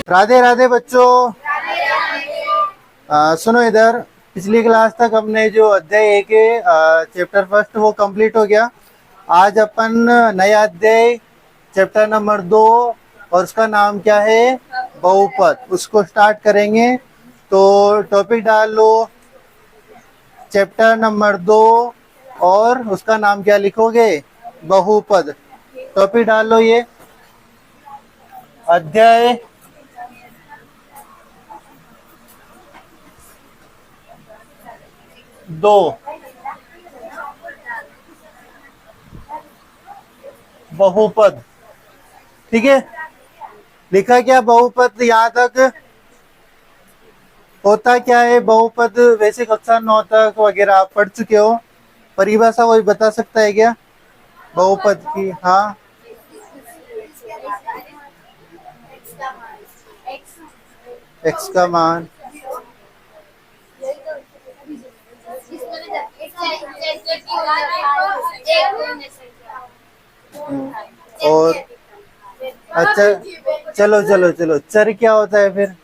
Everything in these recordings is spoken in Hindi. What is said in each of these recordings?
राधे राधे बच्चों। सुनो इधर, पिछली क्लास तक हमने जो अध्याय 1 है चैप्टर फर्स्ट वो कंप्लीट हो गया। आज अपन नया अध्याय चैप्टर नंबर 2 और उसका नाम क्या है, बहुपद, उसको स्टार्ट करेंगे। तो टॉपिक डाल लो चैप्टर नंबर 2 और उसका नाम क्या लिखोगे, बहुपद। टॉपिक डाल लो ये अध्याय 2 बहुपद। ठीक है, लिखा क्या बहुपद यहाँ तक? होता क्या है बहुपद? वैसे कक्षा 9 तक वगैरह आप पढ़ चुके हो। परिभाषा कोई बता सकता है क्या बहुपद की? हाँ, एक्स का मान और अच्छा, चलो चलो चलो, चर क्या होता है फिर?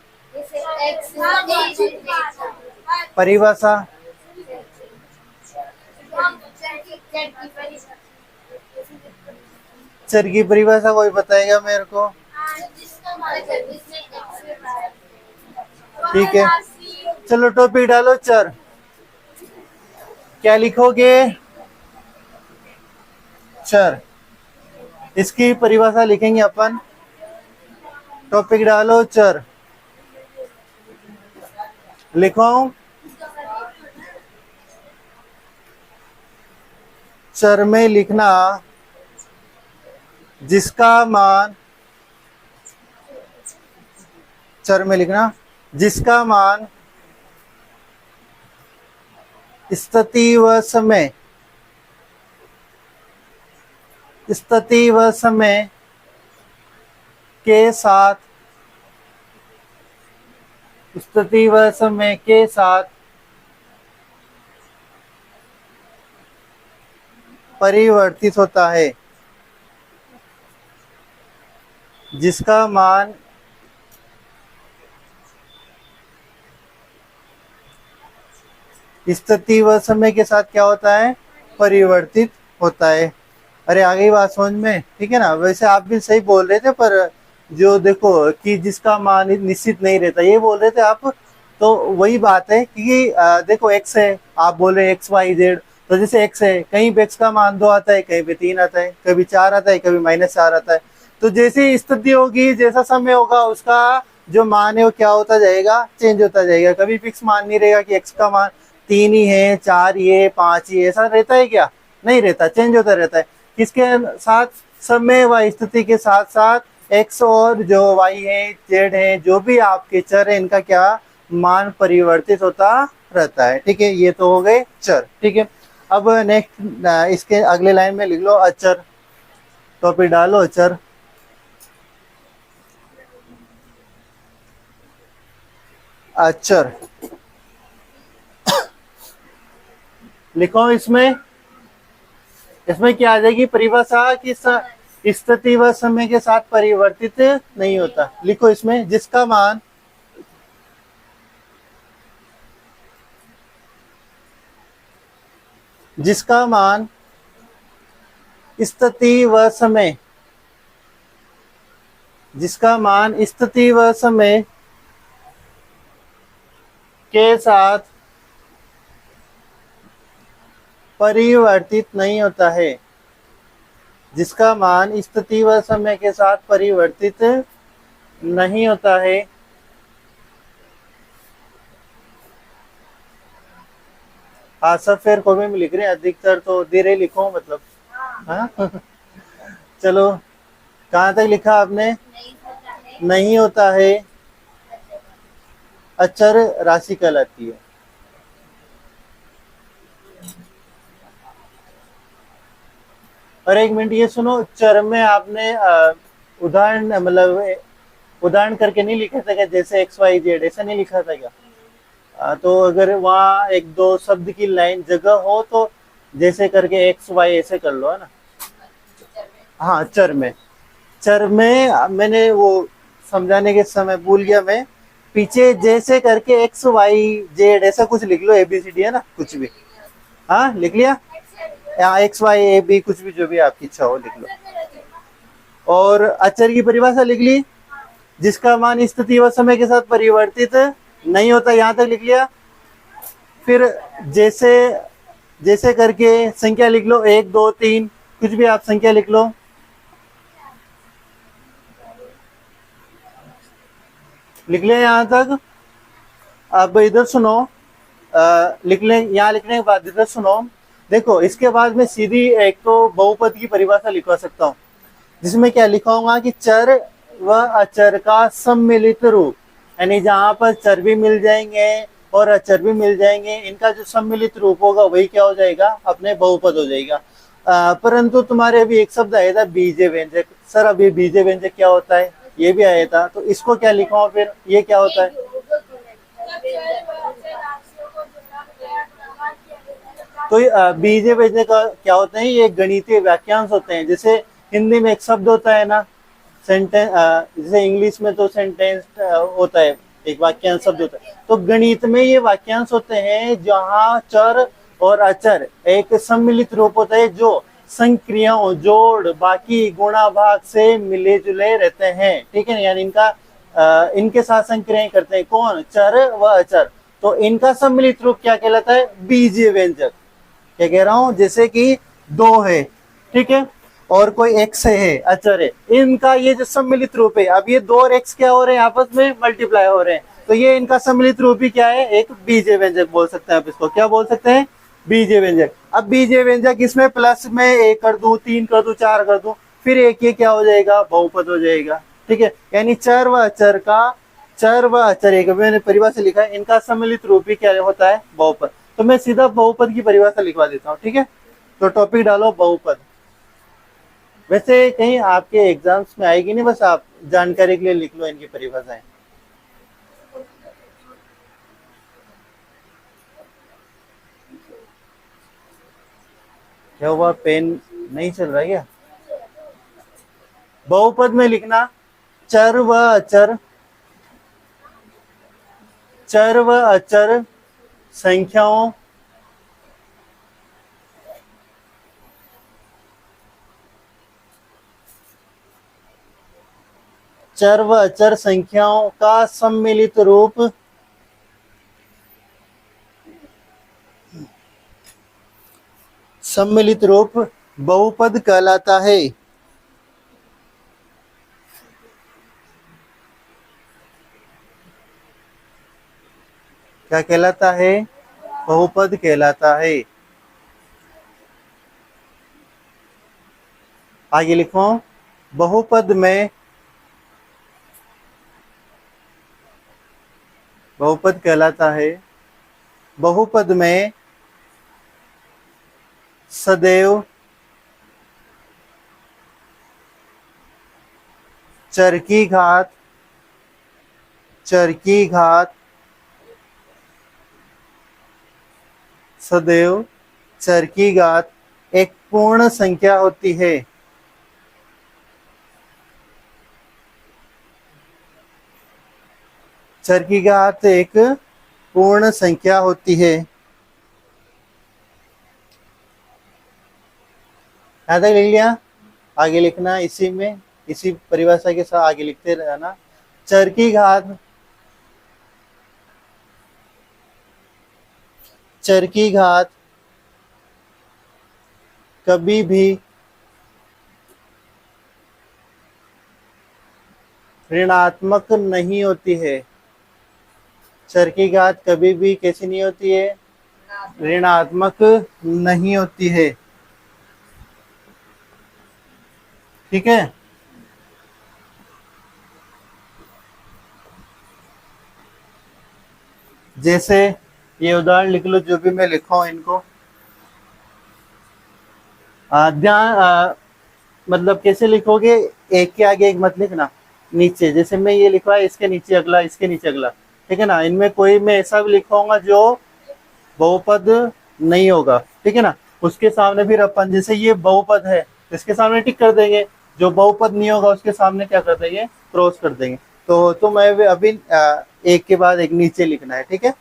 परिभाषा चर की परिभाषा कोई बताएगा मेरे को? ठीक है, चलो टॉपिक डालो चर। क्या लिखोगे? चर। इसकी परिभाषा लिखेंगे अपन। टॉपिक डालो चर। लिखो चर में लिखना जिसका मान, चर में लिखना जिसका मान स्थिति व समय, स्थिति व समय के साथ, स्थिति व समय के साथ परिवर्तित होता है। जिसका मान स्थिति व समय के साथ क्या होता है, परिवर्तित होता है। अरे आ गई बात समझ में? ठीक है ना। वैसे आप भी सही बोल रहे थे, पर जो देखो कि जिसका मान निश्चित नहीं रहता ये बोल रहे थे आप, तो वही बात है कि देखो एक्स है, आप बोल रहे एक्स वाई जेड, तो जैसे एक्स है कहीं पे एक्स का मान 2 आता है, कहीं पे 3 आता है, कभी 4 आता है, कभी -4 आता है। तो जैसी स्थिति होगी, जैसा समय होगा, उसका जो मान है वो क्या होता जाएगा, चेंज होता जाएगा। कभी फिक्स मान नहीं रहेगा कि एक्स का मान 3 ही है, 4 ही है, 5 ही है, ऐसा रहता है क्या? नहीं रहता, चेंज होता रहता है। किसके साथ? समय व स्थिति के साथ साथ एक्स और जो वाई है, जेड है, जो भी आपके चर है, इनका क्या मान परिवर्तित होता रहता है। ठीक है, ये तो हो गए चर। ठीक है, अब नेक्स्ट इसके अगले लाइन में लिख लो अचर। टॉपिक डालो अचर। अचर लिखो इसमें, इसमें क्या आ जाएगी परिभाषा की? स्थिति व समय के साथ परिवर्तित नहीं होता। लिखो इसमें जिसका मान जिसका मान स्थिति व समय, जिसका मान स्थिति व समय के साथ परिवर्तित नहीं होता है। जिसका मान स्थिति व समय के साथ परिवर्तित नहीं होता है, हाँ सब फेर कॉपी में लिख रहे हैं, अधिकतर तो धीरे लिखो मतलब। हाँ चलो, कहाँ तक लिखा आपने? नहीं होता है, अचर राशि कहलाती है। और एक मिनट ये सुनो, चर में आपने उदाहरण मतलब उदाहरण करके नहीं लिखा था क्या? जैसे एक्स वाई जेड ऐसा नहीं लिखा था क्या? तो अगर वहाँ एक दो शब्द की लाइन जगह हो तो जैसे करके एक्स वाई ऐसे कर लो, है ना। हाँ चर में मैंने वो समझाने के समय भूल गया मैं, पीछे जैसे करके एक्स वाई जेड ऐसा कुछ लिख लो, ABCD है ना, कुछ भी। हाँ लिख लिया, या XYAB कुछ भी, जो भी आपकी इच्छा हो लिख लो। और अचर की परिभाषा लिख ली, जिसका मान स्थिति व समय के साथ परिवर्तित नहीं होता, यहां तक लिख लिया। फिर जैसे जैसे करके संख्या लिख लो, 1 2 3 कुछ भी आप संख्या लिख लो। लिख लिया यहां तक। अब इधर सुनो, लिख ले, यहाँ लिखने के बाद इधर सुनो। देखो इसके बाद में सीधी एक तो बहुपद की परिभाषा लिखवा सकता हूँ, जिसमें क्या लिखाऊंगा कि चर व अचर का सम्मिलित रूप, यानी जहां पर चर भी मिल जाएंगे और अचर भी मिल जाएंगे, इनका जो सम्मिलित रूप होगा वही क्या हो जाएगा, अपने बहुपद हो जाएगा। परंतु तुम्हारे अभी एक शब्द आया था बीजे व्यंजक। सर अभी बीजे व्यंजक क्या होता है, ये भी आया था, तो इसको क्या लिखा फिर, ये क्या होता है? तो बीजे व्यंजक का क्या होते हैं, ये गणितीय वाक्यांश होते हैं। जैसे हिंदी में एक शब्द होता है ना सेंटेंस, जैसे इंग्लिश में तो सेंटेंस होता है, एक वाक्यांश शब्द होता है, तो गणित में ये वाक्यांश होते हैं जहां चर और अचर एक सम्मिलित रूप होता है, जो संक्रियाओं, जोड़, बाकी, गुणा भाग से मिले जुले रहते हैं, ठीक है ना, यानी इनके साथ संक्रियाएं करते हैं कौन, चर व अचर। तो इनका सम्मिलित रूप क्या कहलाता है, बीजीय व्यंजक। क्या कह रहा हूं, जैसे कि 2 है, ठीक है, और कोई x है, अचर है, इनका ये जो सम्मिलित रूप है, अब ये 2 और x क्या हो रहे हैं, आपस में मल्टीप्लाई हो रहे हैं, तो ये इनका सम्मिलित रूप ही क्या है, एक बीजीय व्यंजक बोल सकते हैं आप इसको। क्या बोल सकते हैं, बीजीय व्यंजक। अब बीजीय व्यंजक इसमें प्लस में 1 कर दूं, 3 कर दूं, 4 कर दूं, फिर एक ये क्या हो जाएगा, बहुपद हो जाएगा, ठीक है। यानी चर व अचर एक मैंने परिभाषा लिखा है, इनका सम्मिलित रूप ही क्या होता है, बहुपद। तो मैं सीधा बहुपद की परिभाषा लिखवा देता हूँ, ठीक है। तो टॉपिक डालो बहुपद। वैसे कहीं आपके एग्जाम्स में आएगी नहीं, बस आप जानकारी के लिए लिख लो इनकी परिभाषाएं। क्या हुआ, पेन नहीं चल रहा है क्या? बहुपद में लिखना चर व अचर संख्याओं चर व अचर संख्याओं का सम्मिलित रूप बहुपद कहलाता है। क्या कहलाता है, बहुपद कहलाता है। आगे लिखो, बहुपद कहलाता है, बहुपद में सदैव चर की घात सदैव चर की घात एक पूर्ण संख्या होती है। चर की घात एक पूर्ण संख्या होती है। यहाँ तक लिख लिया, आगे लिखना इसी में, इसी परिभाषा के साथ आगे लिखते रहना। चर की घात कभी भी ऋणात्मक नहीं होती है। चर की घात कभी भी कैसी नहीं होती है, ऋणात्मक नहीं होती है, ठीक है। जैसे ये उदाहरण लिख लो, जो भी मैं लिखा हूं इनको ध्यान, मतलब कैसे लिखोगे, एक के आगे एक मत लिखना, नीचे, जैसे मैं ये लिखवा है, इसके नीचे अगला, इसके नीचे अगला, ठीक है ना। इनमें कोई मैं ऐसा भी लिखवाऊंगा जो बहुपद नहीं होगा, ठीक है ना, उसके सामने फिर अपन, जैसे ये बहुपद है इसके सामने टिक कर देंगे, जो बहुपद नहीं होगा उसके सामने क्या कर देंगे, क्रॉस कर देंगे। तो तुम्हें अभी एक के बाद एक नीचे लिखना है, ठीक है।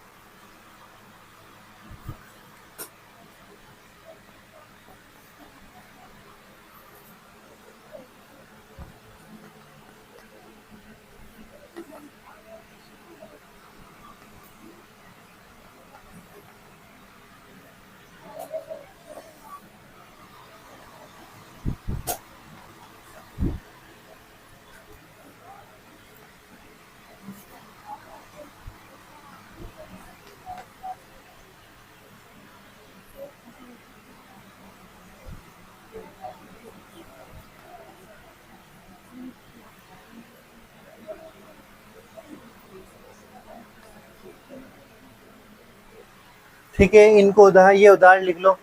ठीक है, इनको उदाहरण, ये उदाहरण लिख लो,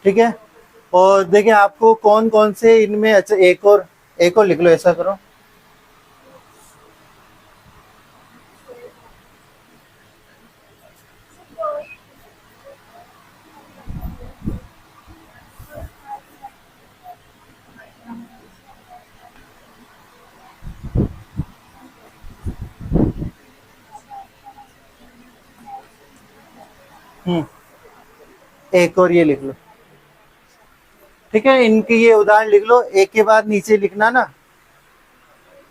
ठीक है। और देखिए आपको कौन कौन से इनमें, अच्छा एक और लिख लो, ऐसा करो। हम्म, एक और ये लिख लो, ठीक है। इनके ये उदाहरण लिख लो, एक के बाद नीचे लिखना ना।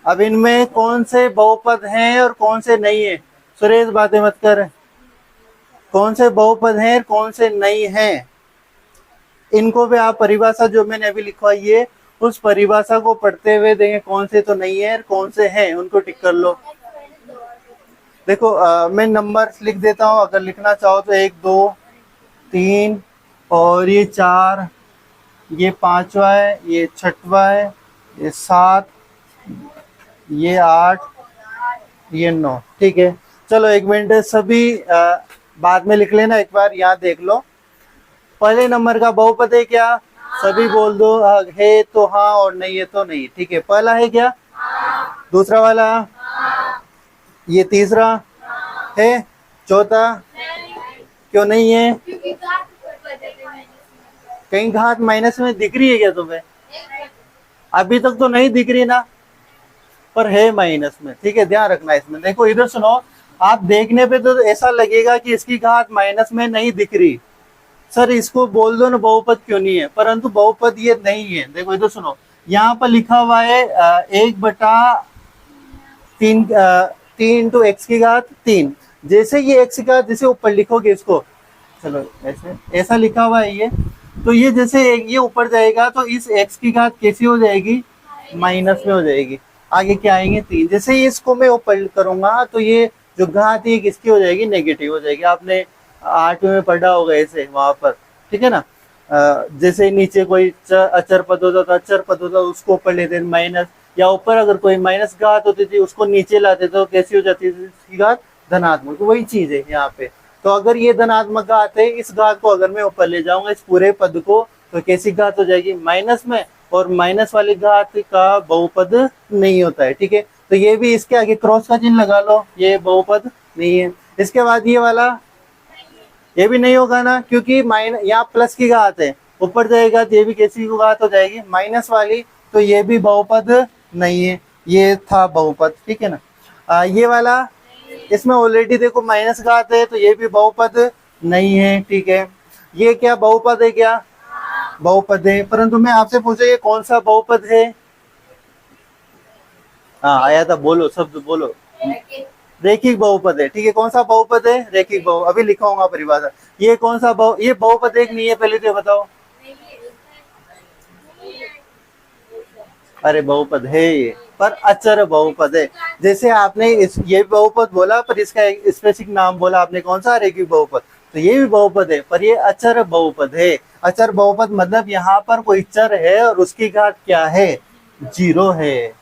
अब इनमें कौन से बहुपद हैं और कौन से नहीं है, सुरेश बातें मत कर। कौन से बहुपद हैं और कौन से नहीं हैं, इनको भी आप परिभाषा जो मैंने अभी लिखवाई है उस परिभाषा को पढ़ते हुए देखें कौन से तो नहीं है और कौन से हैं, उनको टिक कर लो। देखो मैं नंबर लिख देता हूँ, अगर लिखना चाहो तो 1 2 3 और ये 4, ये 5वां है, ये 6वां है, ये 7, ये 8, ये 9, ठीक है। चलो एक मिनट, सभी बाद में लिख लेना, एक बार यहाँ देख लो। पहले नंबर का बहुपद है क्या, सभी बोल दो। है तो हाँ और नहीं है तो नहीं, ठीक है। पहला है क्या, दूसरा वाला, ये तीसरा है, चौथा क्यों नहीं है, कहीं घात माइनस में दिख रही है क्या तुम्हें, अभी तक तो नहीं दिख रही ना, पर है माइनस में, ठीक है, ध्यान रखना इसमें। देखो इधर सुनो, आप देखने पे तो ऐसा लगेगा कि इसकी घात माइनस में नहीं दिख रही, सर इसको बोल दो ना बहुपद क्यों नहीं है, परंतु बहुपद ये नहीं है। देखो इधर सुनो, यहाँ पर लिखा हुआ है 1/3, 3 इंटू एक्स की घात 3। जैसे ये एक्स की घात जैसे ऊपर लिखोगे इसको, चलो ऐसे ऐसा लिखा हुआ है ये, तो ये जैसे ये ऊपर जाएगा तो इस एक्स की घात कैसी हो जाएगी, माइनस में हो जाएगी। आगे क्या आएंगे 3, जैसे ही इसको मैं ऊपर करूंगा तो ये जो घात है किसकी हो जाएगी, नेगेटिव हो जाएगी। आपने 8वीं में पढ़ा होगा ऐसे वहां पर, ठीक है ना। जैसे नीचे कोई अचर पद होता था, अचर पद होता उसको ऊपर लेते माइनस, या ऊपर अगर कोई माइनस घात होती थी उसको नीचे लाते तो कैसी हो जाती थी इसकी घात, धनात्मक। तो वही चीज है यहाँ पे। तो अगर ये धनात्मक घात है, इस घात को अगर मैं ऊपर ले जाऊंगा इस पूरे पद को, तो कैसी घात हो जाएगी, माइनस में, और माइनस वाली घात का बहुपद नहीं होता है, ठीक है। तो ये भी इसके आगे क्रॉस का चिन्ह लगा लो, ये बहुपद नहीं है। इसके बाद ये वाला, ये भी नहीं होगा ना, क्योंकि माइनस यहाँ प्लस की घात है, ऊपर जाएगा तो ये भी कैसी घात हो जाएगी, माइनस वाली, तो ये भी बहुपद नहीं है, ये था बहुपद, ठीक है ना। ये वाला, इसमें ऑलरेडी देखो माइनस घात है तो ये भी बहुपद नहीं है, ठीक है। ये क्या बहुपद है क्या, बहुपद है, परंतु मैं आपसे पूछा ये कौन सा बहुपद है। हाँ आया था, बोलो शब्द बोलो, रेखिक बहुपद है, ठीक है। कौन सा बहुपद है, रेखिक बहु, अभी लिखाऊंगा परिभाषा। ये कौन सा ये बहुपद है कि नहीं है, पहले तो बताओ। अरे बहुपद है ये, पर अचर बहुपद है। जैसे आपने ये बहुपद बोला पर इसका एक स्पेसिफिक नाम बोला आपने, कौन सा, रेखिक बहुपद, तो ये भी बहुपद है, पर ये अचर बहुपद है। अचर बहुपद मतलब यहाँ पर कोई चर है और उसकी घात क्या है, 0 है।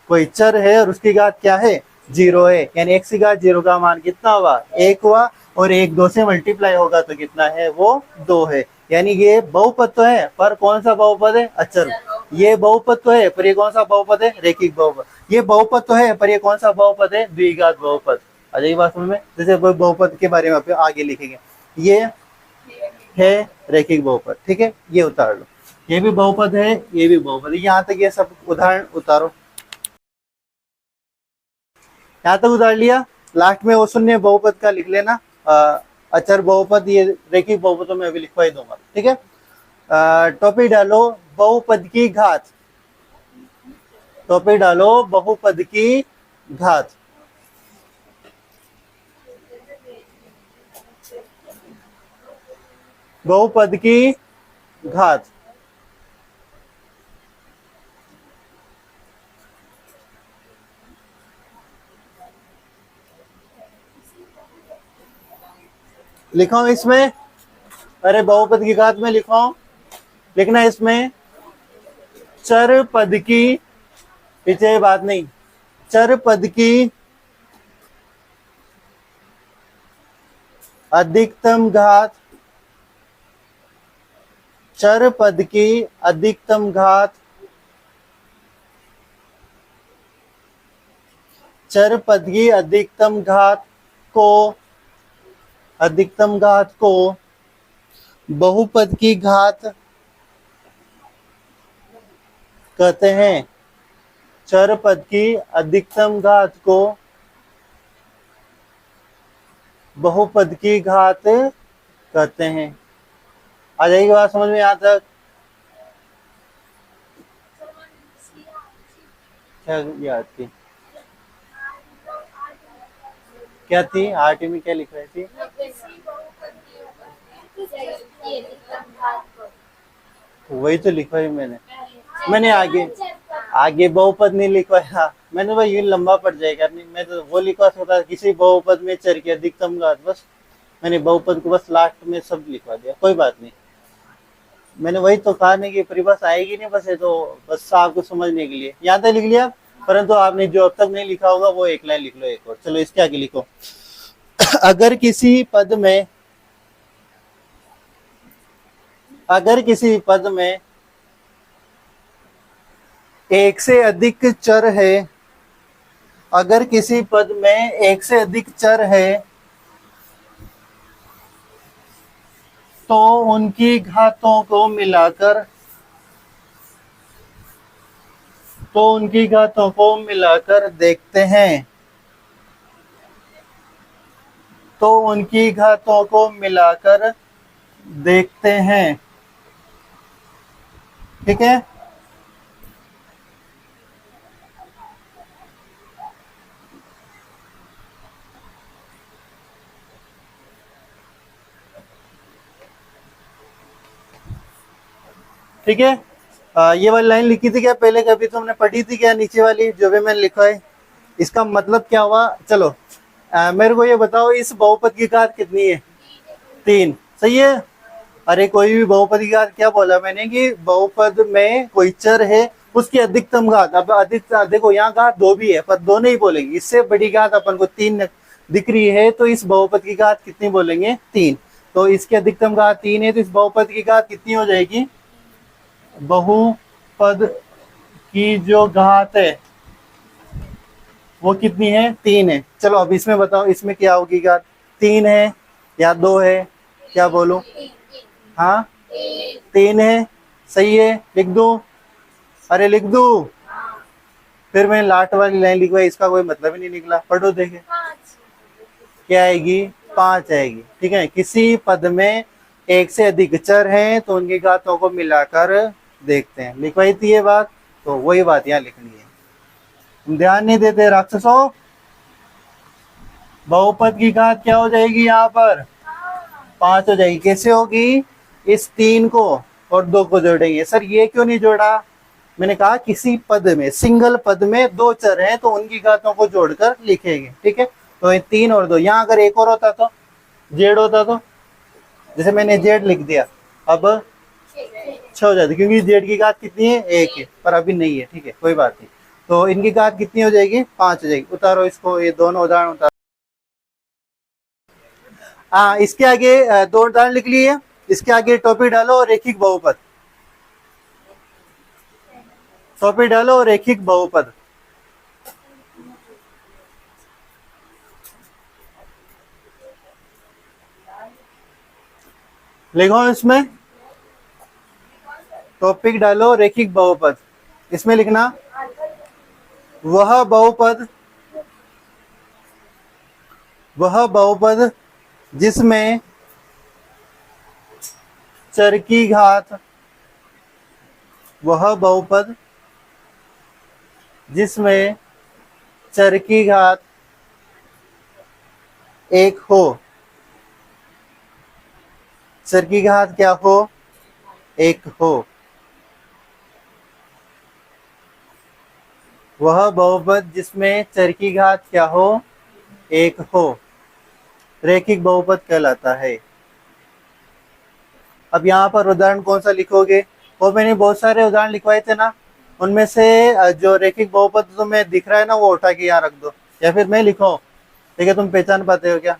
कोई चर है और उसकी घात क्या है, 0 है, यानी एक्स की घात 0 का मान कितना हुआ, 1 हुआ, और 1 2 से मल्टीप्लाई होगा तो कितना है, वो 2 है। यानी ये बहुपद तो है पर कौन सा बहुपद है, अचर। ये बहुपद तो है पर ये कौन सा बहुपद है, रेखिक बहुपद। ये बहुपद तो है पर ये कौन सा बहुपद है, द्विघात बहुपद। आ जाइए बात समझ में। जैसे बहुपद के बारे में आगे लिखेंगे, ये है रेखिक बहुपद, ठीक है, ये उतार लो। ये भी बहुपद है, ये भी बहुपद है, यहाँ तक ये सब उदाहरण उतारो। यहाँ तक उतार लिया, लास्ट में वो शून्य बहुपद का लिख लेना। अचर बहुपद ये रेखिक बहुपदों में अभी लिखवा ही दूंगा, ठीक है। टॉपिक डालो बहुपद की घात, टॉपिक डालो बहुपद की घात। बहुपद की घात, लिखो इसमें, अरे बहुपद की घात में लिखो, लिखना इसमें चर पद की, पीछे बात नहीं, चर पद की अधिकतम घात, चर पद की अधिकतम घात, चर पद की अधिकतम घात को, अधिकतम घात को बहुपद की घात कहते हैं। चर पद की अधिकतम घात को बहुपद की घात कहते हैं। आ जाएगी बात समझ में यहाँ तक? क्या याद थी, क्या थी आरटी में, क्या लिख रही थी? वही तो लिखवाई मैंने आगे बहुपद नहीं लिखवाया मैंने, भाई ये लंबा पड़ जाएगा, नहीं मैं तो वो लिखवा सकता किसी बहुपद में चर की अधिकतम घात, बस मैंने बहुपद को बस लास्ट में सब लिखवा दिया, कोई बात नहीं। मैंने वही तो कहा नहीं कि परिभाषा आएगी नहीं, बस है तो बस आपको समझने के लिए यहाँ तक लिख लिया, परंतु आपने जो अब तक नहीं लिखा होगा वो एक लाइन लिख लो एक और। चलो इसके आगे लिखो अगर किसी पद में, अगर किसी पद में एक से अधिक चर है, अगर किसी पद में एक से अधिक चर है तो उनकी घातों को मिलाकर, तो उनकी घातों को मिलाकर देखते हैं, तो उनकी घातों को मिलाकर देखते हैं, ठीक है। ठीक है, ये वाली लाइन लिखी थी क्या पहले, कभी तुमने पढ़ी थी क्या नीचे वाली जो भी मैंने लिखा है? इसका मतलब क्या हुआ? चलो मेरे को ये बताओ, इस बहुपद की घात कितनी है? 3, सही है। अरे कोई भी बहुपद की घात, क्या बोला मैंने कि बहुपद में कोई चर है उसकी अधिकतम घात। अब अधिक देखो यहाँ घात 2 भी है पर 2 नहीं बोलेंगे, इससे बड़ी घात अपन को 3 दिख रही है, तो इस बहुपद की घात कितनी बोलेंगे? 3। तो इसकी अधिकतम घात 3 है, तो इस बहुपद की घात कितनी हो जाएगी? बहुपद की जो घात है वो कितनी है? 3 है। चलो अब इसमें बताओ, इसमें क्या होगी घात? 3 है या 2 है? क्या बोलो? हाँ 3 है, सही है, लिख दूं? अरे लिख दूं? फिर मैं लास्ट वाली लाइन लिखवाई, इसका कोई मतलब ही नहीं निकला। पढ़ो देखे, क्या आएगी? 5 आएगी, ठीक है। किसी पद में एक से अधिक चर हैं तो उनकी घातों को मिलाकर देखते हैं, लिखवाई थी ये बात, तो वही बात यहाँ लिखनी है। तुम ध्यान नहीं देते राक्षसों। बहुपद की घात क्या हो जाएगी यहाँ पर? 5 हो जाएगी। कैसे होगी? इस 3 को और 2 को जोड़ेंगे। सर ये क्यों नहीं जोड़ा? मैंने कहा किसी पद में, सिंगल पद में 2 चर हैं तो उनकी घातों को जोड़कर लिखेंगे, ठीक है। तो ये 3 और 2, यहाँ अगर एक और होता तो, जेड होता तो, जैसे मैंने जेड लिख दिया, अब 6 हो जाती, क्योंकि जेड की घात कितनी है? 1 है, पर अभी नहीं है, ठीक है, कोई बात नहीं। तो इनकी घात कितनी हो जाएगी? 5 हो जाएगी। उतारो इसको, ये दोनों उदाहरण उतारो। इसके आगे 2 उदाहरण लिख लिए, इसके आगे टॉपिक डालो और रेखिक बहुपद, टॉपिक डालो और रेखिक बहुपद। लिखो इसमें, टॉपिक डालो रेखिक बहुपद। इसमें लिखना वह बहुपद वह बहुपद जिसमें चर की घात, वह बहुपद जिसमें चर की घात एक हो। चर की घात क्या हो? एक हो। वह बहुपद जिसमें चर की घात क्या हो? एक हो, रैखिक बहुपद कहलाता है। अब यहाँ पर उदाहरण कौन सा लिखोगे? वो मैंने बहुत सारे उदाहरण लिखवाए थे ना, उनमें से जो रैखिक बहुपद तुम्हें दिख रहा है ना, वो उठा के यहाँ रख दो, या फिर मैं लिखूं? ठीक है, तुम पहचान पाते हो क्या?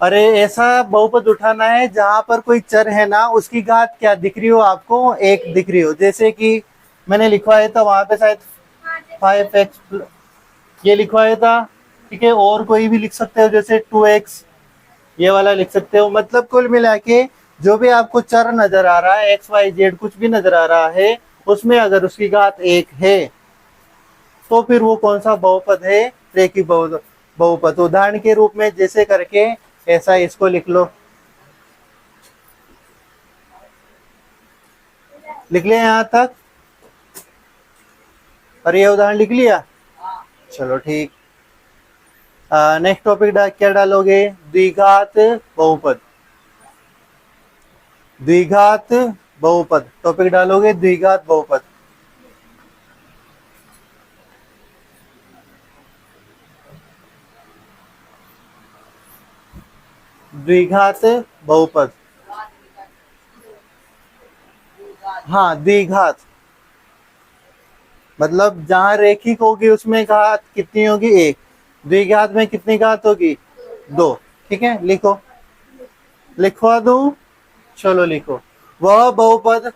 अरे ऐसा बहुपद उठाना है जहां पर कोई चर है ना, उसकी घात क्या दिख रही हो आपको? एक दिख रही हो। जैसे कि मैंने लिखवाया था वहां पे शायद 5x, ये लिखवाया था। ठीक है, और कोई भी लिख सकते हो, जैसे 2x, ये वाला लिख सकते हो। मतलब कुल मिला के जो भी आपको चर नजर आ रहा है, एक्स वाई जेड कुछ भी नजर आ रहा है, उसमें अगर उसकी घात एक है तो फिर वो कौन सा बहुपद है? रैखिक बहुपद। उदाहरण के रूप में जैसे करके ऐसा इसको लिख लो। लिख लिया यहाँ तक? और ये उदाहरण लिख लिया? चलो ठीक। नेक्स्ट टॉपिक क्या डालोगे? द्विघात बहुपद। द्विघात बहुपद टॉपिक डालोगे, द्विघात बहुपद। द्विघात बहुपद, हाँ द्विघात मतलब जहां रैखिक होगी उसमें घात कितनी होगी? एक। द्विघात में कितनी घात होगी? दो। ठीक है, लिखो। लिखवा दूं? चलो लिखो। वह बहुपद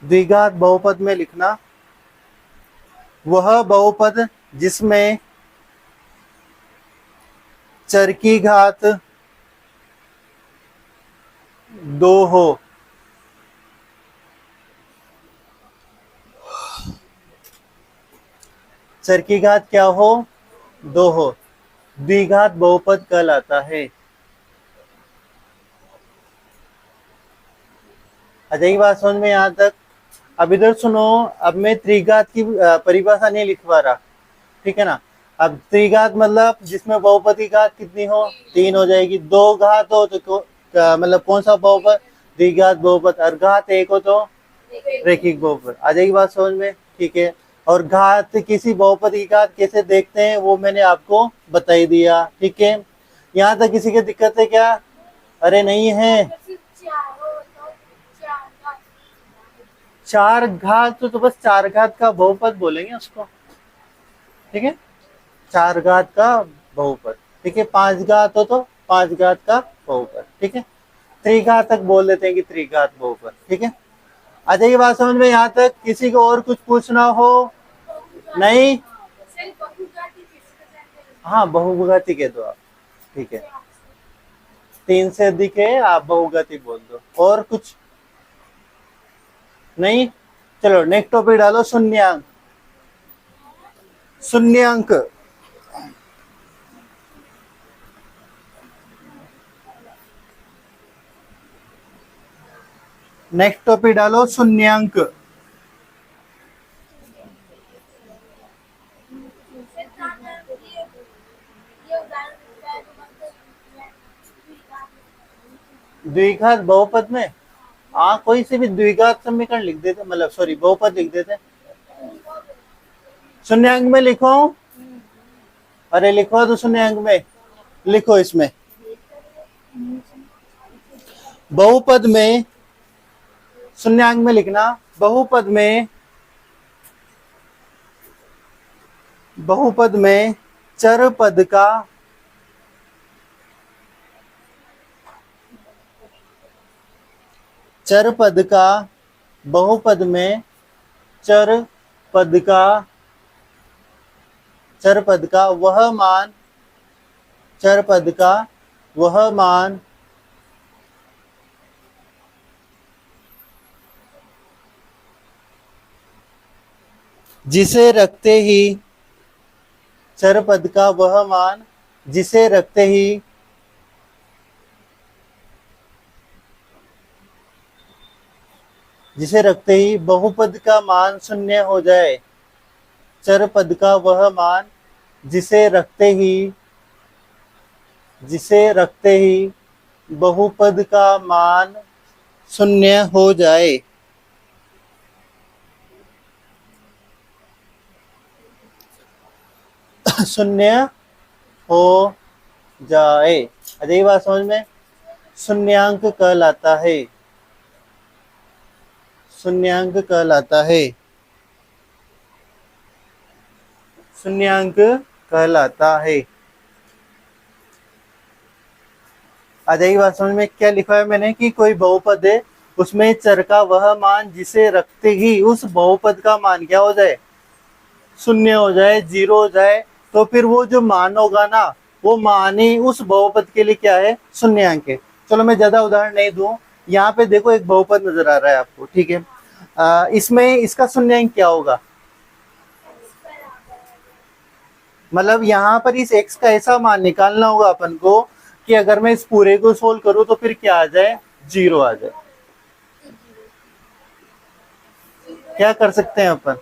द्विघात बहुपद में लिखना, वह बहुपद जिसमें चर की घात दो हो। चर की घात क्या हो? दो हो, द्विघात बहुपद कहलाता है। अच्छा, ये बात समझ में यहाँ तक? अब इधर सुनो, अब मैं त्रिघात की परिभाषा नहीं लिखवा रहा, ठीक है ना। अब त्रिघात मतलब जिसमें बहुपद की घात कितनी हो? तीन हो जाएगी। दो घात हो तो मतलब कौन सा बहुपद? द्विघात बहुपद। और घात एक हो तो रैखिक बहुपद। आ जाएगी बात समझ में? ठीक है। और घात, किसी बहुपद की घात कैसे देखते हैं वो मैंने आपको बता ही दिया। ठीक है, यहाँ तक किसी की दिक्कत है क्या? अरे नहीं है। चार घात तो बस चार घात का बहुपद बोलेंगे उसको। ठीक है, चार घात का बहुपद। ठीक है, पांच घात हो तो पांच घात का बहुपद। ठीक है, त्रिघात तक बोल देते हैं कि त्रिघात बहुपद। ठीक है, आ जाइए बात समझ में यहाँ तक? किसी को और कुछ पूछना हो? नहीं? हाँ, बहुघाती कह दो आप। ठीक है, तीन से अधिक है आप बहुघाती बोल दो। और कुछ नहीं? चलो नेक्स्ट टॉपिक डालो, शून्यांक। शून्यांक, नेक्स्ट टॉपिक डालो, शून्यांक। द्विघात बहुपद में कोई से भी द्विघात समीकरण लिख देते, मतलब सॉरी बहुपद लिख देते। शून्यांक में लिखो? अरे लिखवा दो शून्यांक में। लिखो इसमें बहुपद में, शून्यांक में लिखना बहुपद में, बहुपद में चर पद का चर पद का बहुपद में चर पद का चर पद का वह मान, चर पद का वह मान जिसे रखते ही चर पद का वह मान, जिसे रखते ही बहुपद का मान शून्य हो जाए। चर पद का वह मान जिसे रखते ही बहुपद का मान शून्य हो जाए। शून्य हो जाए, अरे ये बात समझ में, शून्यांक कहलाता है, शून्यांक कहलाता है, शून्यांक कहलाता है। आ जाएगी बात समझ में। क्या लिखा है मैंने कि कोई बहुपद है, उसमें चर का वह मान जिसे रखते ही उस बहुपद का मान क्या हो जाए, शून्य हो जाए, जीरो हो जाए, तो फिर वो जो मान होगा ना, वो मान ही उस बहुपद के लिए क्या है, शून्यांक है। चलो मैं ज्यादा उदाहरण नहीं दूं, यहाँ पे देखो एक बहुपद नजर आ रहा है आपको, ठीक है। इसमें इसका शून्यांक क्या होगा, मतलब यहाँ पर इस x का ऐसा मान निकालना होगा अपन को कि अगर मैं इस पूरे को सोल्व करूं तो फिर क्या आ जाए, जीरो आ जाए। क्या कर सकते हैं अपन,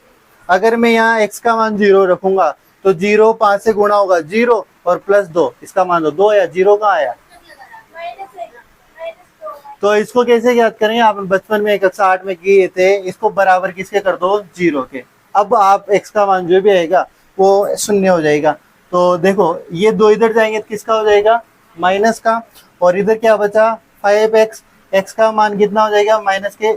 अगर मैं यहाँ x का मान जीरो रखूंगा तो जीरो 5 से गुणा होगा, जीरो और प्लस 2, इसका मान दो आया, जीरो कहाँ आया। तो इसको कैसे याद करेंगे, आप बचपन में 160 में किए थे, इसको बराबर किसके कर दो, जीरो के। अब आप x का मान जो भी आएगा वो शून्य हो जाएगा। तो देखो ये दो इधर जाएंगे तो किसका हो जाएगा, माइनस का, और इधर क्या बचा 5x, x का मान कितना हो जाएगा, माइनस के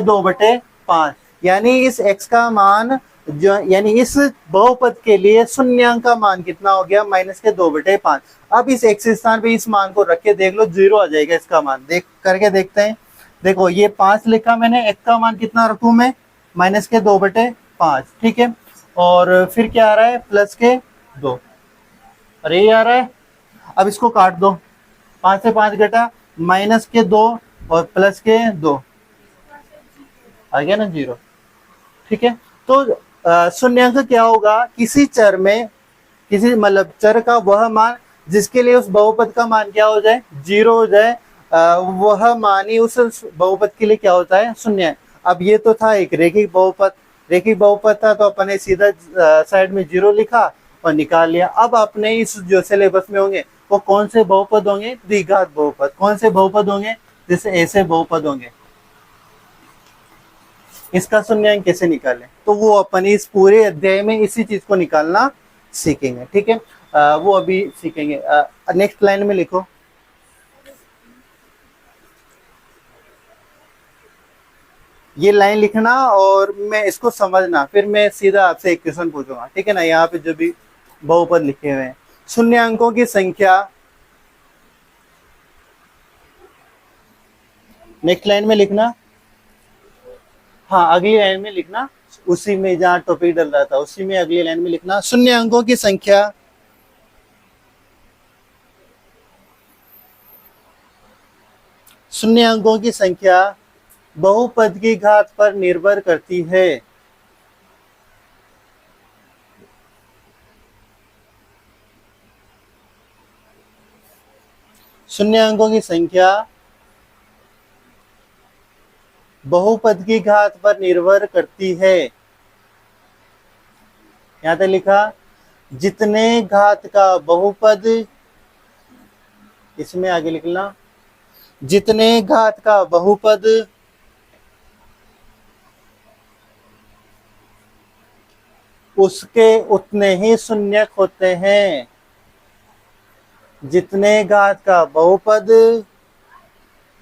2/5, यानी इस x का मान जो, यानी इस बहुपद के लिए शून्यांक का मान कितना हो गया, माइनस के 2/5। अब इस x स्थान पे इस मान को रख के देख लो, जीरो आ जाएगा इसका मान, करके देखते हैं। देखो ये 5 लिखा मैंने, x का मान कितना रखूं मैं, माइनस के 2/5, ठीक है। और फिर क्या आ रहा है, प्लस के 2, अरे ये आ रहा है। अब इसको काट दो, 5 से 5 घटा, माइनस के 2 और प्लस के 2, आ गया ना जीरो, ठीक है। तो शून्यांक क्या होगा, किसी चर में, किसी मतलब चर का वह मान जिसके लिए उस बहुपद का मान क्या हो जाए, जीरो हो जाए, वह मान ही उस बहुपद के लिए क्या होता है, शून्य। अब ये तो था एक रेखिक बहुपद, रेखिक बहुपद था तो अपन ने सीधा साइड में जीरो लिखा और निकाल लिया। अब अपने इस जो सिलेबस में होंगे वो कौन से बहुपद होंगे, द्विघात बहुपद। कौन से बहुपद होंगे, जैसे ऐसे बहुपद होंगे। इसका शून्यांक कैसे निकालें, तो वो अपन इस पूरे अध्याय में इसी चीज को निकालना सीखेंगे, ठीक है। वो अभी सीखेंगे। नेक्स्ट लाइन में लिखो, ये लाइन लिखना और मैं इसको समझना, फिर मैं सीधा आपसे एक क्वेश्चन पूछूंगा, ठीक है ना। यहाँ पे जो भी बहुपद लिखे हुए हैं, शून्य अंकों की संख्या, नेक्स्ट लाइन में लिखना, हाँ अगली लाइन में लिखना, उसी में जहाँ टॉपिक डल रहा था उसी में अगली लाइन में लिखना, शून्य अंकों की संख्या शून्य अंकों की संख्या बहुपद की घात पर निर्भर करती है। शून्य अंकों की संख्या बहुपद की घात पर निर्भर करती है। यहां तक लिखा, जितने घात का बहुपद, इसमें आगे लिखना, जितने घात का बहुपद उसके उतने ही शून्यक होते हैं। जितने घात का बहुपद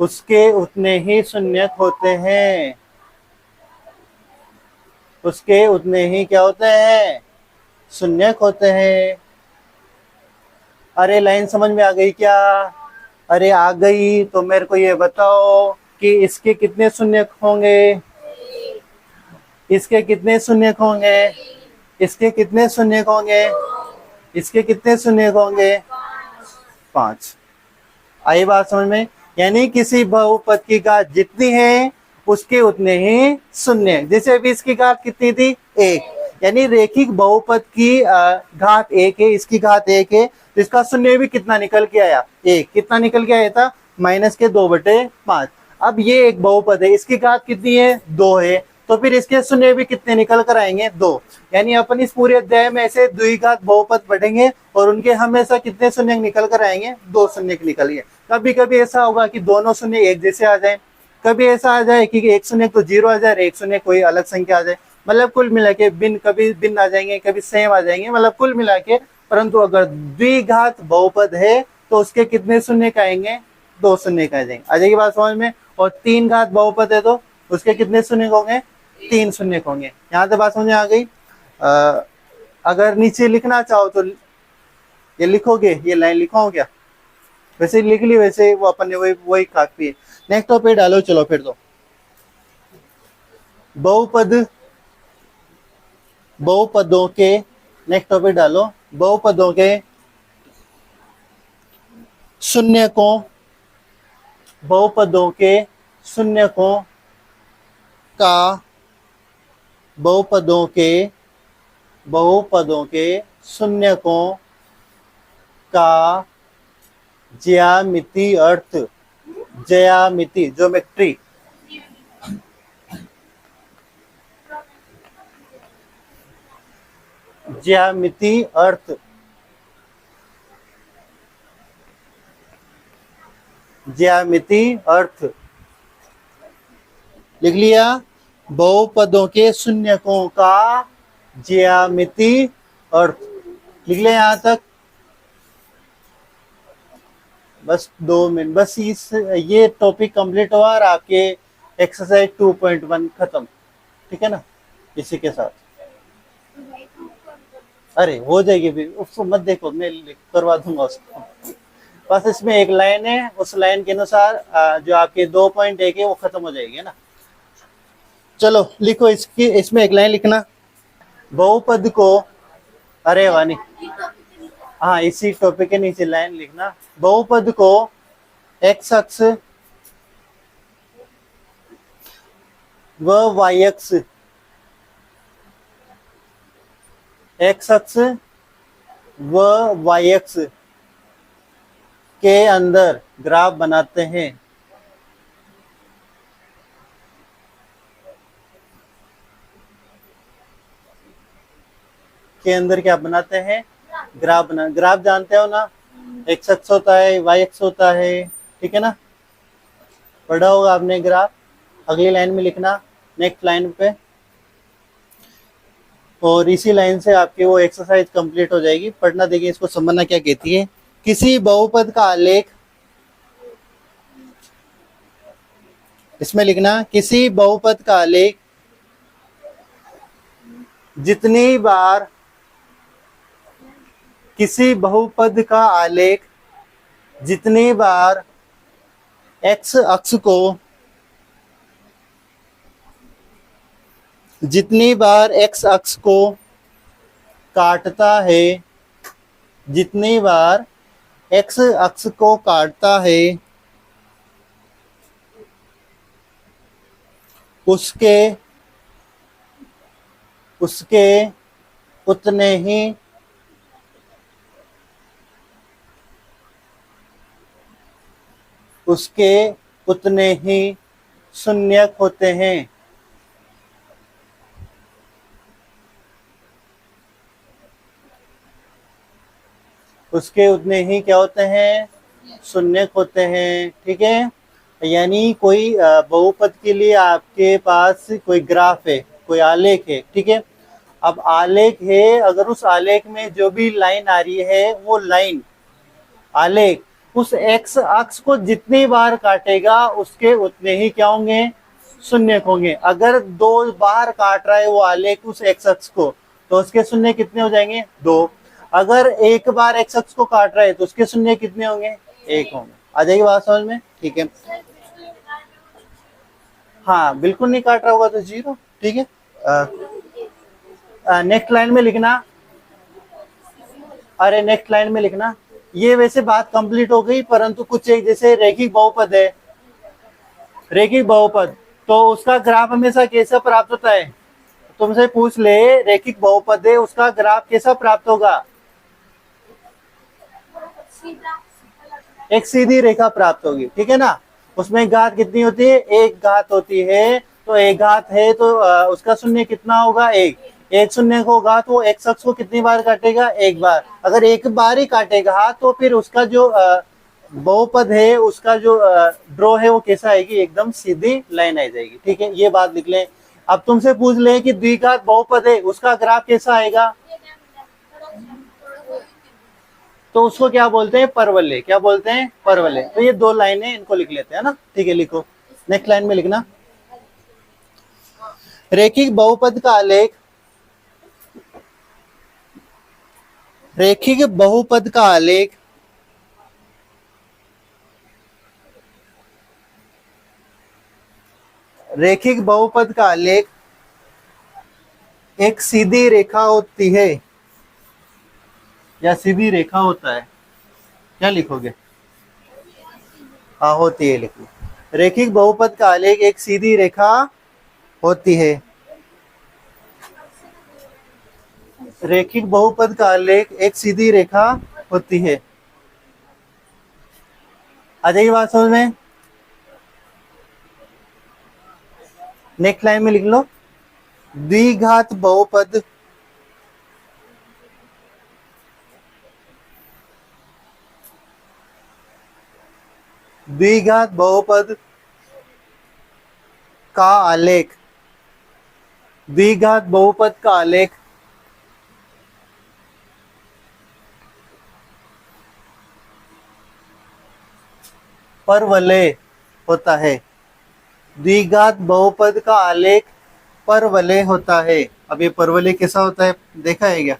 उसके उतने ही शून्यक होते हैं, उसके उतने ही क्या होते हैं, शून्यक होते हैं। अरे लाइन समझ में आ गई क्या, अरे आ गई तो मेरे को ये बताओ कि इसके कितने शून्यक होंगे, इसके कितने शून्यक होंगे, इसके कितने शून्यक होंगे, इसके कितने शून्यक होंगे, 5। आई बात समझ में, यानी किसी बहुपद की घात जितनी है उसके उतने ही शून्य। जैसे अभी इसकी घात कितनी थी, एक, यानी रेखिक बहुपद की घात एक है, इसकी घात एक है, तो इसका शून्य भी कितना निकल के आया, एक। कितना निकल के आया था, -2/5। अब ये एक बहुपद है, इसकी घात कितनी है, 2 है, तो फिर इसके शून्य भी कितने निकल कर आएंगे, 2। यानी अपन इस पूरे अध्याय में ऐसे द्विघात बहुपद पढ़ेंगे और उनके हमेशा कितने शून्य निकल कर आएंगे, 2 शून्य निकल गए। कभी कभी ऐसा होगा कि दोनों शून्य एक जैसे आ जाए, कभी ऐसा आ जाए कि एक शून्य तो 0 आ जाए, एक शून्य कोई अलग संख्या आ जाए। मतलब कुल मिला के कभी भिन्न आ जाएंगे, कभी सेम आ जाएंगे, मतलब कुल मिला के। परंतु अगर द्विघात बहुपद है तो उसके कितने शून्य आएंगे, 2 शून्य आ जाएंगे। आ जाएगी बात समझ में। और 3 घात बहुपद है तो उसके कितने शून्य होंगे, 3 शून्य होंगे। यहाँ से बात समझ में आ गई। अगर नीचे लिखना चाहो तो ये लिखोगे, ये लाइन लिखो क्या, वैसे लिख ली, वैसे वो अपन ने वही काफी है। नेक्स्ट पे डालो, चलो फिर तो बहुपदों के नेक्स्ट टॉपिक डालो, बहुपदों के शून्यकों, बहुपदों के शून्यकों का, बहुपदों के शून्यकों का ज्यामितीय अर्थ, ज्यामिति, ज्योमेट्री, ज्यामितीय अर्थ, ज्यामितीय अर्थ लिख लिया। बहुपदों के शून्यकों का ज्यामितीय अर्थ लिख लिया यहां तक। बस 2 मिनट, बस ये टॉपिक कंप्लीट हुआ और आपके एक्सरसाइज 2.1 खत्म, ठीक है ना। इसी के साथ अरे हो जाएगी, भी उसको मत देखो, मैं करवा दूंगा उसको। बस इसमें एक लाइन है, उस लाइन के अनुसार जो आपके 2.1 है वो खत्म हो जाएगी, है ना। चलो लिखो, इसमें एक लाइन लिखना, बहुपद को, अरे वानी, हाँ इसी टॉपिक के नीचे लाइन लिखना, बहुपद को एक्स अक्ष व वाई अक्ष, एक्स अक्ष व वाई अक्ष के अंदर ग्राफ बनाते हैं। के अंदर क्या बनाते हैं, ग्राफ बना। ग्राफ जानते हो ना, एक्स अक्ष होता है, वाई अक्ष होता है, ठीक है ना, पढ़ा होगा आपने ग्राफ। अगली लाइन में लिखना, नेक्स्ट लाइन पे, और इसी लाइन से आपकी वो एक्सरसाइज कंप्लीट हो जाएगी। पढ़ना, देखिए इसको समझना क्या कहती है। किसी बहुपद का आलेख, इसमें लिखना, किसी बहुपद का आलेख जितनी बार, किसी बहुपद का आलेख जितनी बार एक्स अक्ष को, जितनी बार एक्स अक्ष को काटता है, जितनी बार एक्स अक्ष को काटता है, उसके उतने ही शून्यक होते हैं। उसके उतने ही क्या होते हैं, शून्यक होते हैं, ठीक है। यानी कोई बहुपद के लिए आपके पास कोई ग्राफ है, कोई आलेख है, ठीक है। अब आलेख है, अगर उस आलेख में जो भी लाइन आ रही है, वो लाइन, आलेख उस एक्स अक्ष को जितनी बार काटेगा उसके उतने ही क्या होंगे, शून्य होंगे। अगर 2 बार काट रहा है वो आलेख उस एक्स अक्ष को, तो उसके शून्य कितने हो जाएंगे, 2। अगर 1 बार एक्स अक्ष को काट रहा है तो उसके शून्य कितने होंगे, 1 होंगे। आ जाएगी बात समझ में, ठीक है। हाँ बिल्कुल नहीं काट रहा होगा तो 0, ठीक है। नेक्स्ट लाइन में लिखना, अरे नेक्स्ट लाइन में लिखना, ये वैसे बात कंप्लीट हो गई, परंतु कुछ एक, जैसे रेखिक बहुपद है, रेखिक बहुपद, तो उसका ग्राफ हमेशा कैसा प्राप्त होता है? तुमसे पूछ ले रेखिक बहुपद है, उसका ग्राफ कैसा प्राप्त होगा? एक सीधी रेखा प्राप्त होगी, ठीक है ना। उसमें घात कितनी होती है? एक घात होती है। तो एक घात है तो उसका शून्य कितना होगा? एक। एक शून्य को होगा तो एक्स अक्ष को कितनी बार काटेगा? एक बार। अगर एक बार ही काटेगा तो फिर उसका जो बहुपद है, उसका जो ड्रॉ है वो कैसा आएगी? एकदम सीधी लाइन आ जाएगी, ठीक है। ये बात लिख लें। अब तुमसे पूछ ले कि द्विघात बहुपद है, उसका ग्राफ कैसा आएगा? तो उसको क्या बोलते हैं? परवलय। क्या बोलते हैं? परवलय। तो ये दो लाइनें, इनको लिख लेते हैं ना, ठीक है। लिखो, नेक्स्ट लाइन में लिखना, रेखिक बहुपद का आलेख, रेखिक बहुपद का आलेख रेखिक बहुपद का आलेख एक सीधी रेखा होती है या सीधी रेखा होता है? क्या लिखोगे? हाँ, होती है, लिखो। रेखिक बहुपद का आलेख एक सीधी रेखा होती है। रेखिक बहुपद का आलेख एक सीधी रेखा होती है। आ जाइए बात समझ में। नेक्स्ट लाइन में लिख लो, द्विघात बहुपद द्विघात बहुपद का आलेख, द्विघात बहुपद का आलेख परवलय होता है। द्विघात बहुपद का आलेख परवलय होता है। अब ये परवलय कैसा होता है देखा है क्या?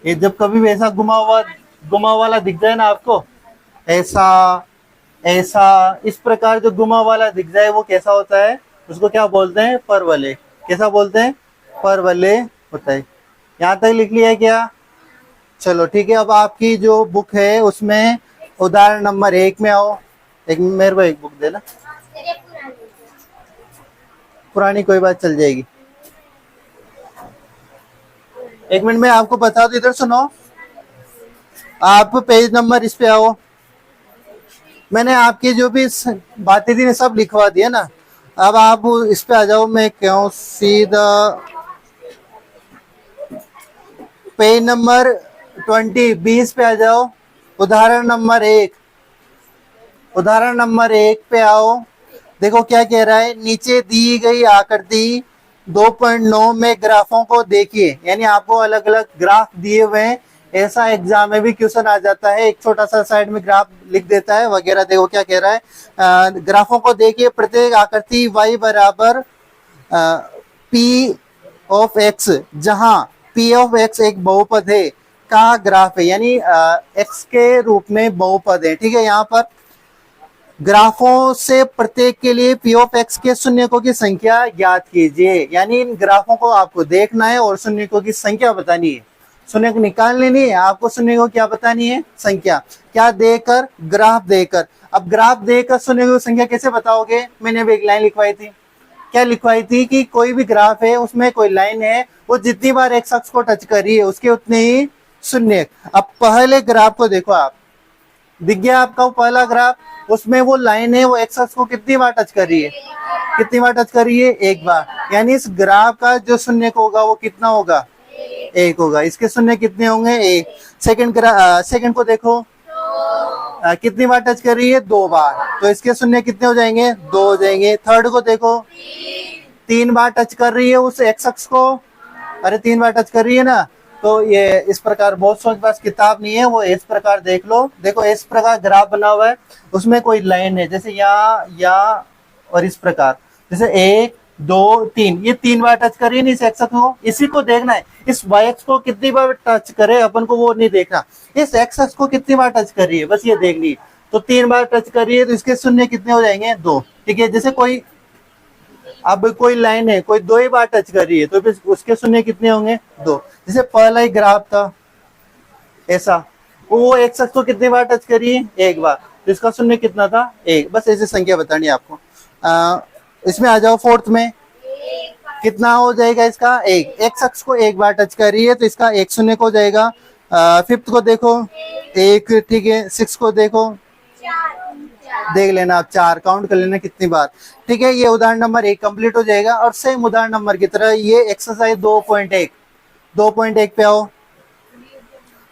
ये जब कभी भी ऐसा घुमा वाला दिख जाए ना आपको, ऐसा ऐसा इस प्रकार जो घुमा वाला दिख जाए, वो कैसा होता है? उसको क्या बोलते हैं? परवलय। कैसा बोलते हैं? परवलय होता है। यहाँ तक लिख लिया है क्या? चलो ठीक है। अब आपकी जो बुक है उसमें उदाहरण नंबर 1 में आओ। एक मेरे को एक बुक देना, पुरानी कोई बात चल जाएगी। एक मिनट में आपको बता दो, इधर सुनो। आप पेज नंबर इस पे आओ। मैंने आपकी जो भी बातें थी सब लिखवा दिया ना। अब आप इस पे आ जाओ। मैं क्यों सीधा पेज नंबर 20 पे आ जाओ। उदाहरण नंबर 1, उदाहरण नंबर 1 पे आओ। देखो क्या कह रहा है, नीचे दी गई आकृति 2.9 में ग्राफों को देखिए। यानी आपको अलग अलग ग्राफ दिए हुए हैं। ऐसा एग्जाम में भी क्वेश्चन आ जाता है, एक छोटा सा साइड में ग्राफ लिख देता है वगैरह। देखो क्या कह रहा है, ग्राफों को देखिए। प्रत्येक आकृति y बराबर p ऑफ x, जहां p ऑफ x एक बहुपद है, का ग्राफ है। यानी x के रूप में बहुपद है, ठीक है। यहाँ पर ग्राफों से प्रत्येक के लिए p ऑफ x के शून्यकों की संख्या ज्ञात कीजिए। यानी इन ग्राफों को आपको देखना है और शून्यकों की संख्या बतानी है। शून्यक निकालने नहीं है आपको, शून्यकों क्या बतानी है? संख्या। क्या देकर? ग्राफ देकर। अब ग्राफ देकर शून्यकों की संख्या कैसे बताओगे? मैंने अभी एक लाइन लिखवाई थी। क्या लिखवाई थी कि कोई भी ग्राफ है, उसमें कोई लाइन है, वो जितनी बार एक्स अक्ष को टच कर रही है उसके उतने ही शून्य। अब पहले ग्राफ को देखो, आप दिख गया आपका वो पहला ग्राफ, उसमें वो लाइन है, वो एक्स अक्ष को कितनी बार टच कर रही है? कितनी बार टच कर रही है? एक बार। यानी इस ग्राफ का जो शून्य होगा वो कितना होगा? एक होगा। इसके शून्य कितने होंगे? एक। सेकंड को देखो, कितनी बार टच कर रही है? 2 बार। तो इसके शून्य कितने हो जाएंगे? 2 हो जाएंगे। थर्ड को देखो, 3 बार टच कर रही है उस एक्स अक्ष को। अरे 3 बार टच कर रही है ना। तो ये इस प्रकार, बहुत सौ के पास किताब नहीं है, वो इस प्रकार देख लो। देखो इस प्रकार ग्राफ बना हुआ है, उसमें कोई लाइन है, जैसे यहाँ और इस प्रकार, जैसे 1 2 3, ये 3 बार टच कर रही है इस एक्स अक्ष को। इसी को देखना है। इस वाई अक्ष को कितनी बार टच करे अपन को वो नहीं देखना, इस एक्स अक्ष को कितनी बार टच कर रही है बस ये देखनी है। तो 3 बार टच कर रही है तो इसके शून्य कितने हो जाएंगे? 2, ठीक है। जैसे कोई अब कोई लाइन है, कोई 2 ही बार टच कर रही है तो फिर उसके शून्य कितने होंगे? 2। जैसे पहला ही ग्राफ था ऐसा, वो एक्स अक्ष को कितनी बार टच करी है? एक बार। तो इसका शून्य कितना था? 1। बस ऐसी संख्या बतानी है आपको। इसमें आ जाओ फोर्थ में, कितना हो जाएगा इसका एक, एक्स अक्ष को एक बार टच कर रही है तो इसका एक शून्य को हो जाएगा। फिफ्थ को देखो एक, ठीक है। सिक्स को देखो, देख लेना आप, चार काउंट कर लेना कितनी बार, ठीक है। ये उदाहरण नंबर एक कंप्लीट हो जाएगा। और सेम उदाहरण नंबर की तरह ये एक्सरसाइज 2.1, 2.1 पे आओ।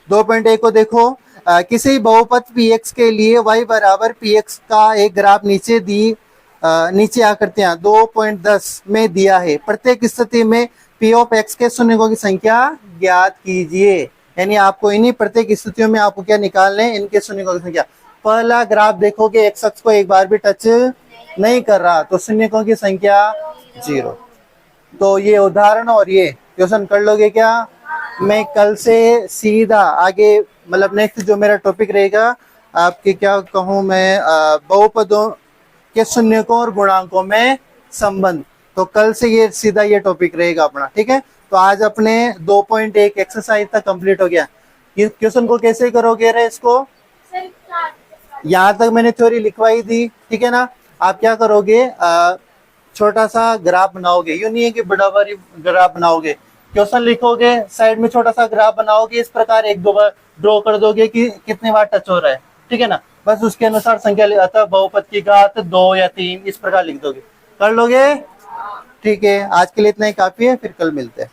2.1 को देखो, किसी बहुपद px के लिए y बराबर px का एक ग्राफ नीचे आकृतियां 2.10 में दिया है। प्रत्येक स्थिति में p ऑफ x के शून्यकों की संख्या ज्ञात कीजिए। यानी आपको इन्हीं प्रत्येक स्थितियों में आपको क्या निकालने हैं, इनके शून्यकों की संख्या। पहला ग्राफ देखोगे x अक्ष को एक बार भी टच नहीं कर रहा तो शून्यकों की संख्या 0। तो ये उदाहरण और ये क्वेश्चन कर लोगे क्या? मैं कल से सीधा आगे मतलब नेक्स्ट जो मेरा टॉपिक रहेगा आपके क्या कहूँ मैं, बहुपदों के शून्यकों और गुणांकों में संबंध। तो कल से ये सीधा ये टॉपिक रहेगा अपना, ठीक है। तो आज अपने 2.1 एक्सरसाइज तक कंप्लीट हो गया। ये क्वेश्चन को कैसे करोगे रे इसको? यहाँ तक मैंने थ्योरी लिखवाई दी, ठीक है ना। आप क्या करोगे, छोटा सा ग्राफ बनाओगे, यूं नहीं है कि बड़ा बड़ी ग्राफ बनाओगे। क्वेश्चन लिखोगे, साइड में छोटा सा ग्राफ बनाओगे, इस प्रकार एक दो बार ड्रॉ कर दोगे कि कितने बार टच हो रहा है, ठीक है ना। बस उसके अनुसार संख्या अतः बहुपद की घात 2 या 3 इस प्रकार लिख दोगे, कर लोगे, ठीक है। आज के लिए इतना ही काफी है, फिर कल मिलते हैं।